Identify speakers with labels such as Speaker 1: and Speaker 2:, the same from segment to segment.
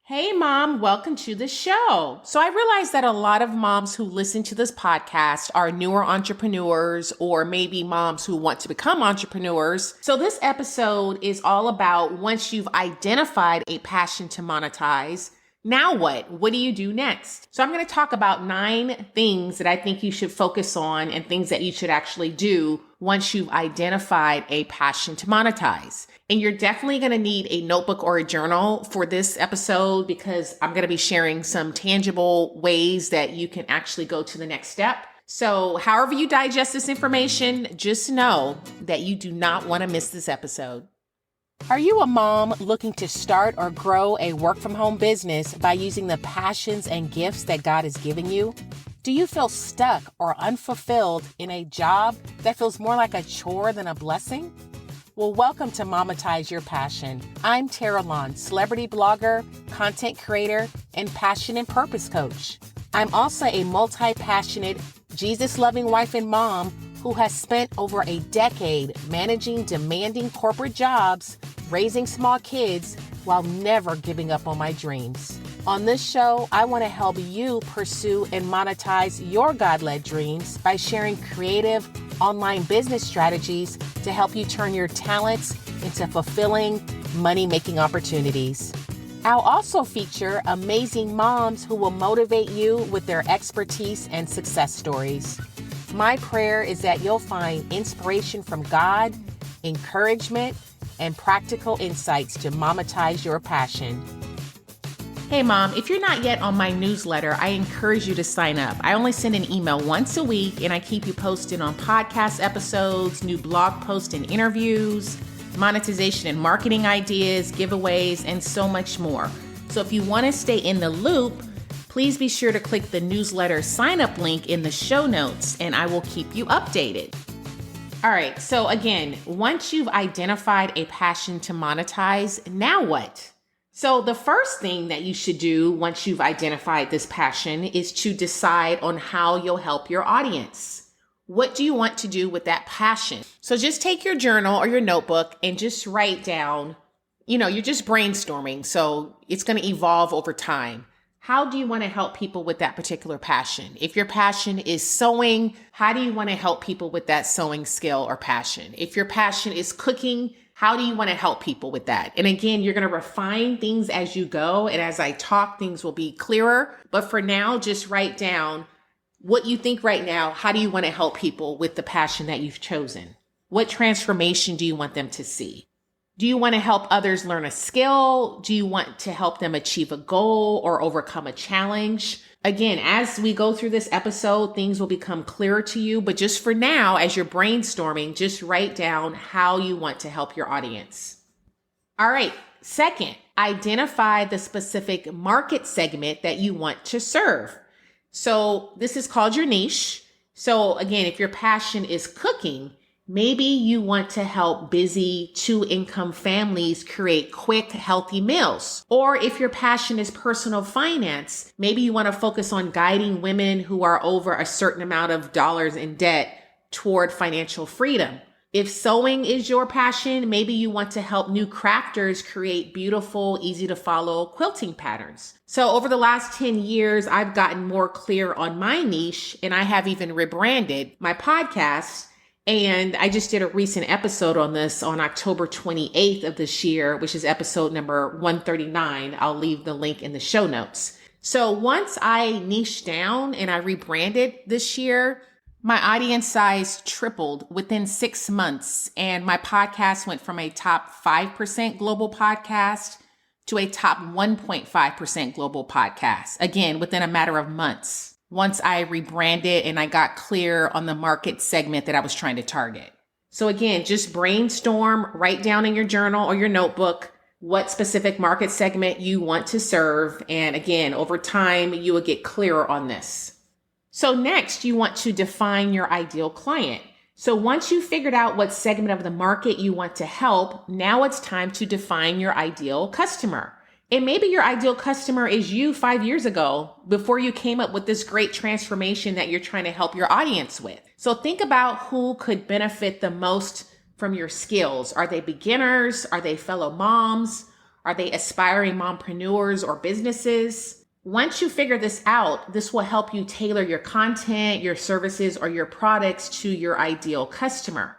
Speaker 1: Hey, Mom, welcome to the show. So, I realize that a lot of moms who listen to this podcast are newer entrepreneurs or maybe moms who want to become entrepreneurs. So, this episode is all about once you've identified a passion to monetize, now what? What do you do next? So, I'm going to talk about 9 things that I think you should focus on and things that you should actually do once you've identified a passion to monetize. And you're definitely going to need a notebook or a journal for this episode because I'm going to be sharing some tangible ways that you can actually go to the next step. So however you digest this information, just know that you do not want to miss this episode. Are you a mom looking to start or grow a work from home business by using the passions and gifts that God has given you? Do you feel stuck or unfulfilled in a job that feels more like a chore than a blessing? Well, welcome to Monetize Your Passion. I'm Tara Lawn, celebrity blogger, content creator, and passion and purpose coach. I'm also a multi-passionate, Jesus-loving wife and mom who has spent over a decade managing demanding corporate jobs, raising small kids, while never giving up on my dreams. On this show, I want to help you pursue and monetize your God-led dreams by sharing creative online business strategies to help you turn your talents into fulfilling money-making opportunities. I'll also feature amazing moms who will motivate you with their expertise and success stories. My prayer is that you'll find inspiration from God, encouragement, and practical insights to monetize your passion. Hey Mom, if you're not yet on my newsletter, I encourage you to sign up. I only send an email once a week and I keep you posted on podcast episodes, new blog posts and interviews, monetization and marketing ideas, giveaways, and so much more. So if you want to stay in the loop, please be sure to click the newsletter sign up link in the show notes and I will keep you updated. All right, so again, once you've identified a passion to monetize, now what? So the first thing that you should do once you've identified this passion is to decide on how you'll help your audience. What do you want to do with that passion? So just take your journal or your notebook and just write down, you're just brainstorming. So it's going to evolve over time. How do you want to help people with that particular passion? If your passion is sewing, how do you want to help people with that sewing skill or passion? If your passion is cooking, how do you want to help people with that? And again, you're going to refine things as you go. And as I talk, things will be clearer. But for now, just write down what you think right now. How do you want to help people with the passion that you've chosen? What transformation do you want them to see? Do you want to help others learn a skill? Do you want to help them achieve a goal or overcome a challenge? Again, as we go through this episode, things will become clearer to you. But just for now, as you're brainstorming, just write down how you want to help your audience. All right. Second, identify the specific market segment that you want to serve. So this is called your niche. So again, if your passion is cooking, maybe you want to help busy 2-income families create quick, healthy meals. Or if your passion is personal finance, maybe you want to focus on guiding women who are over a certain amount of dollars in debt toward financial freedom. If sewing is your passion, maybe you want to help new crafters create beautiful, easy to follow quilting patterns. So over the last 10 years, I've gotten more clear on my niche, and I have even rebranded my podcast. And I just did a recent episode on this on October 28th of this year, which is episode number 139. I'll leave the link in the show notes. So once I niched down and I rebranded this year, my audience size tripled within 6 months. And my podcast went from a top 5% global podcast to a top 1.5% global podcast. Again, within a matter of months. Once I rebranded and I got clear on the market segment that I was trying to target. So again, just brainstorm, write down in your journal or your notebook what specific market segment you want to serve. And again, over time, you will get clearer on this. So next, you want to define your ideal client. So once you've figured out what segment of the market you want to help, now it's time to define your ideal customer. And maybe your ideal customer is you 5 years ago before you came up with this great transformation that you're trying to help your audience with. So think about who could benefit the most from your skills. Are they beginners? Are they fellow moms? Are they aspiring mompreneurs or businesses? Once you figure this out, this will help you tailor your content, your services, or your products to your ideal customer.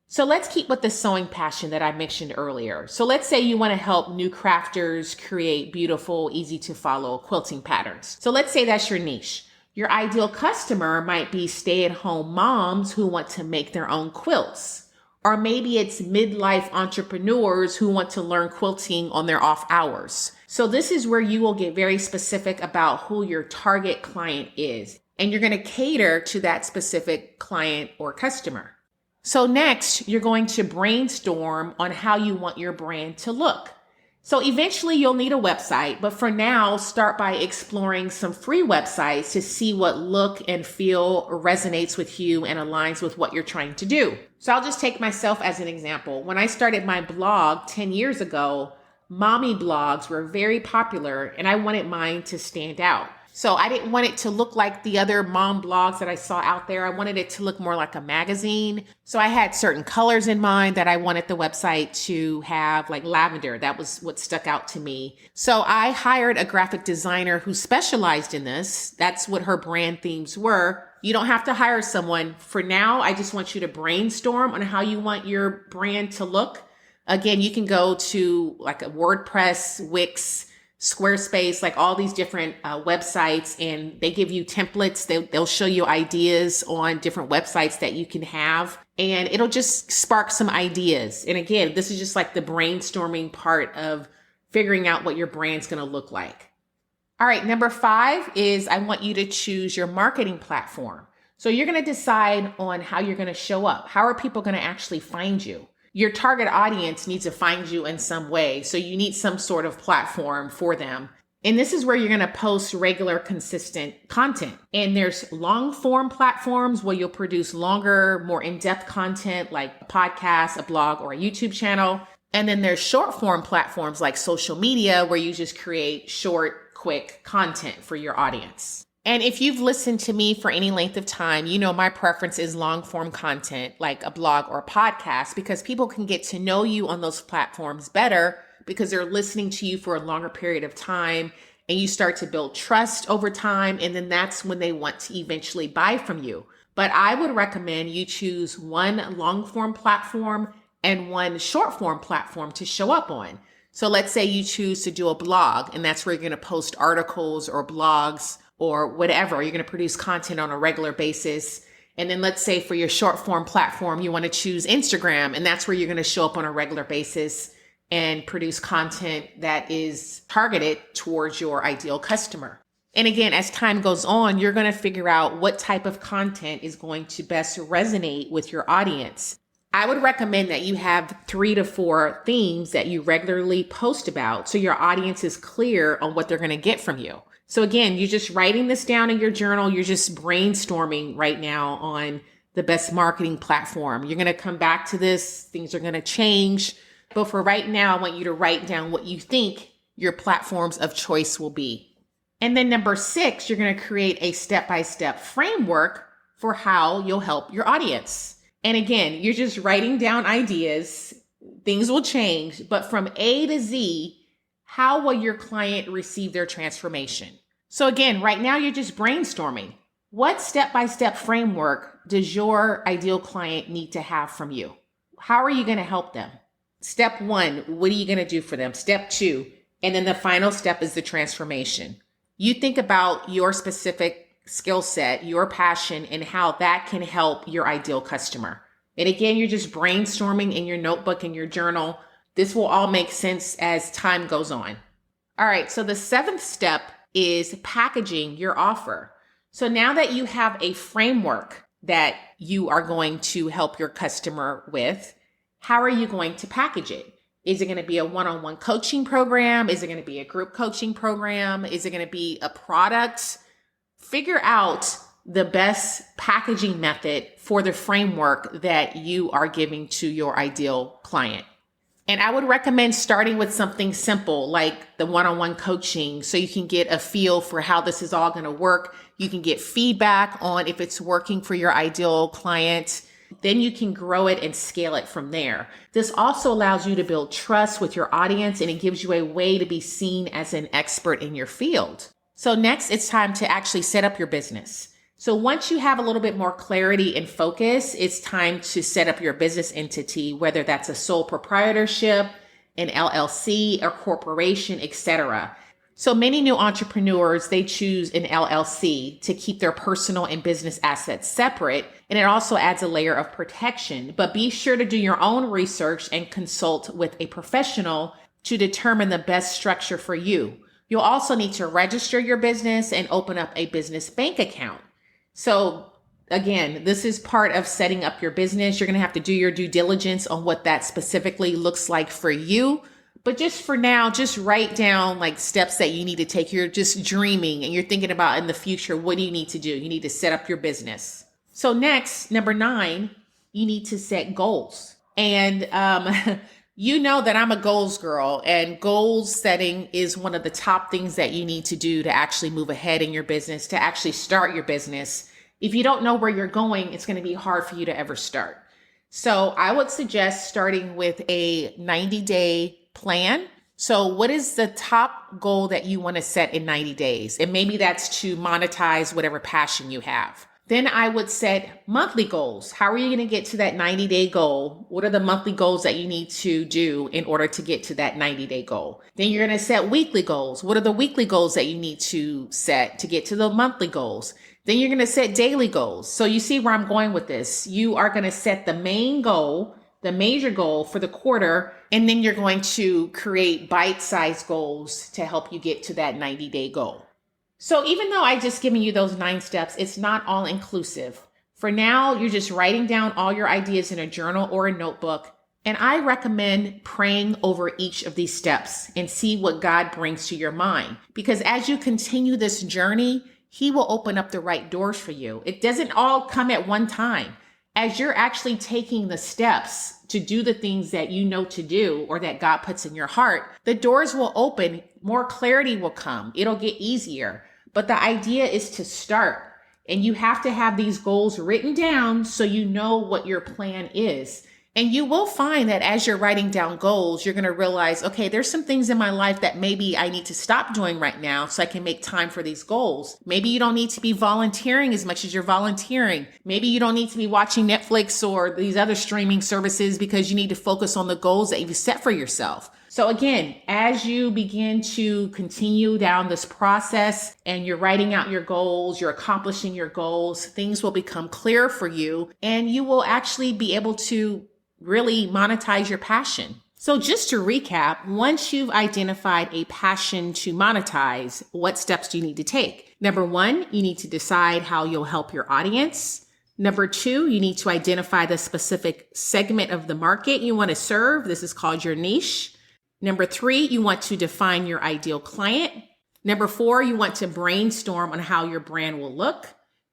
Speaker 1: So let's keep with the sewing passion that I mentioned earlier. So let's say you want to help new crafters create beautiful, easy to follow quilting patterns. So let's say that's your niche. Your ideal customer might be stay-at-home moms who want to make their own quilts. Or maybe it's midlife entrepreneurs who want to learn quilting on their off hours. So this is where you will get very specific about who your target client is. And you're going to cater to that specific client or customer. So next, you're going to brainstorm on how you want your brand to look. So eventually you'll need a website, but for now, start by exploring some free websites to see what look and feel resonates with you and aligns with what you're trying to do. So I'll just take myself as an example. When I started my blog 10 years ago, mommy blogs were very popular and I wanted mine to stand out. So I didn't want it to look like the other mom blogs that I saw out there. I wanted it to look more like a magazine. So I had certain colors in mind that I wanted the website to have, like lavender. That was what stuck out to me. So I hired a graphic designer who specialized in this. That's what her brand themes were. You don't have to hire someone. For now, I just want you to brainstorm on how you want your brand to look. Again, you can go to like a WordPress, Wix, Squarespace, like all these different websites, and they give you templates. They'll show you ideas on different websites that you can have, and it'll just spark some ideas. And again, this is just like the brainstorming part of figuring out what your brand's going to look like. All right, number 5 is I want you to choose your marketing platform. So you're going to decide on how you're going to show up. How are people going to actually find you? Your target audience needs to find you in some way. So you need some sort of platform for them. And this is where you're going to post regular, consistent content. And there's long form platforms where you'll produce longer, more in-depth content like a podcast, a blog, or a YouTube channel. And then there's short form platforms like social media where you just create short, quick content for your audience. And if you've listened to me for any length of time, you know my preference is long form content like a blog or a podcast because people can get to know you on those platforms better because they're listening to you for a longer period of time and you start to build trust over time. And then that's when they want to eventually buy from you. But I would recommend you choose one long form platform and one short form platform to show up on. So let's say you choose to do a blog and that's where you're going to post articles or blogs or whatever. You're going to produce content on a regular basis. And then let's say for your short form platform, you want to choose Instagram, and that's where you're going to show up on a regular basis and produce content that is targeted towards your ideal customer. And again, as time goes on, you're going to figure out what type of content is going to best resonate with your audience. I would recommend that you have 3 to 4 themes that you regularly post about so your audience is clear on what they're going to get from you. So again, you're just writing this down in your journal. You're just brainstorming right now on the best marketing platform. You're going to come back to this. Things are going to change. But for right now, I want you to write down what you think your platforms of choice will be. And then number 6, you're going to create a step-by-step framework for how you'll help your audience. And again, you're just writing down ideas. Things will change. But from A to Z, how will your client receive their transformation? So again, right now you're just brainstorming. What step-by-step framework does your ideal client need to have from you? How are you going to help them? Step 1, what are you going to do for them? Step 2, and then the final step is the transformation. You think about your specific skill set, your passion, and how that can help your ideal customer. And again, you're just brainstorming in your notebook and your journal. This will all make sense as time goes on. All right, so the 7th step is packaging your offer. So now that you have a framework that you are going to help your customer with, how are you going to package it? Is it going to be a one-on-one coaching program? Is it going to be a group coaching program? Is it going to be a product? Figure out the best packaging method for the framework that you are giving to your ideal client. And I would recommend starting with something simple like the one-on-one coaching so you can get a feel for how this is all going to work. You can get feedback on if it's working for your ideal client. Then you can grow it and scale it from there. This also allows you to build trust with your audience, and it gives you a way to be seen as an expert in your field. So next, it's time to actually set up your business. So once you have a little bit more clarity and focus, it's time to set up your business entity, whether that's a sole proprietorship, an LLC, a corporation, etc. So many new entrepreneurs, they choose an LLC to keep their personal and business assets separate. And it also adds a layer of protection. But be sure to do your own research and consult with a professional to determine the best structure for you. You'll also need to register your business and open up a business bank account. So again, this is part of setting up your business. You're going to have to do your due diligence on what that specifically looks like for you. But just for now, just write down like steps that you need to take. You're just dreaming and you're thinking about in the future, what do you need to do? You need to set up your business. So next, number 9, you need to set goals. And you know that I'm a goals girl, and goals setting is one of the top things that you need to do to actually move ahead in your business, to actually start your business. If you don't know where you're going, it's going to be hard for you to ever start. So I would suggest starting with a 90-day plan. So what is the top goal that you want to set in 90 days? And maybe that's to monetize whatever passion you have. Then I would set monthly goals. How are you going to get to that 90-day goal? What are the monthly goals that you need to do in order to get to that 90-day goal? Then you're going to set weekly goals. What are the weekly goals that you need to set to get to the monthly goals? Then you're going to set daily goals. So you see where I'm going with this. You are going to set the main goal, the major goal for the quarter, and then you're going to create bite-sized goals to help you get to that 90-day goal. So even though I just given you those 9 steps, it's not all inclusive. For now, you're just writing down all your ideas in a journal or a notebook. And I recommend praying over each of these steps and see what God brings to your mind. Because as you continue this journey, He will open up the right doors for you. It doesn't all come at one time. As you're actually taking the steps to do the things that you know to do or that God puts in your heart, the doors will open, more clarity will come. It'll get easier. But the idea is to start, and you have to have these goals written down so you know what your plan is. And you will find that as you're writing down goals, you're going to realize, okay, there's some things in my life that maybe I need to stop doing right now so I can make time for these goals. Maybe you don't need to be volunteering as much as you're volunteering. Maybe you don't need to be watching Netflix or these other streaming services because you need to focus on the goals that you've set for yourself. So again, as you begin to continue down this process and you're writing out your goals, you're accomplishing your goals, things will become clear for you, and you will actually be able to really monetize your passion. So just to recap, once you've identified a passion to monetize, what steps do you need to take? Number 1, you need to decide how you'll help your audience. Number 2, you need to identify the specific segment of the market you want to serve. This is called your niche. Number 3, you want to define your ideal client. Number 4, you want to brainstorm on how your brand will look.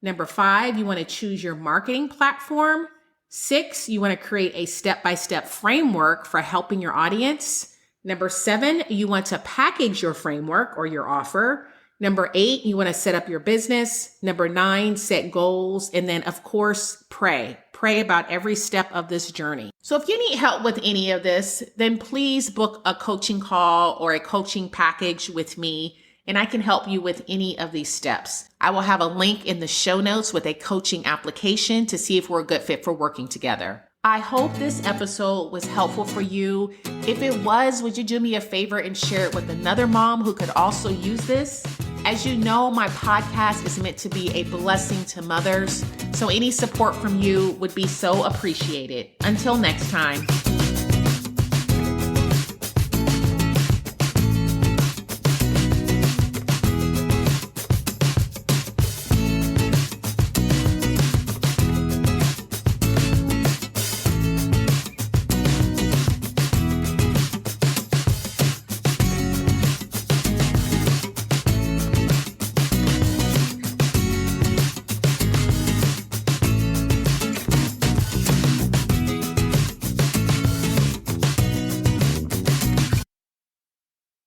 Speaker 1: Number 5, you want to choose your marketing platform. 6, you want to create a step-by-step framework for helping your audience. Number 7, you want to package your framework or your offer. Number 8, you want to set up your business. Number 9, set goals. And then, of course, pray. Pray about every step of this journey. So if you need help with any of this, then please book a coaching call or a coaching package with me, and I can help you with any of these steps. I will have a link in the show notes with a coaching application to see if we're a good fit for working together. I hope this episode was helpful for you. If it was, would you do me a favor and share it with another mom who could also use this? As you know, my podcast is meant to be a blessing to mothers, so any support from you would be so appreciated. Until next time.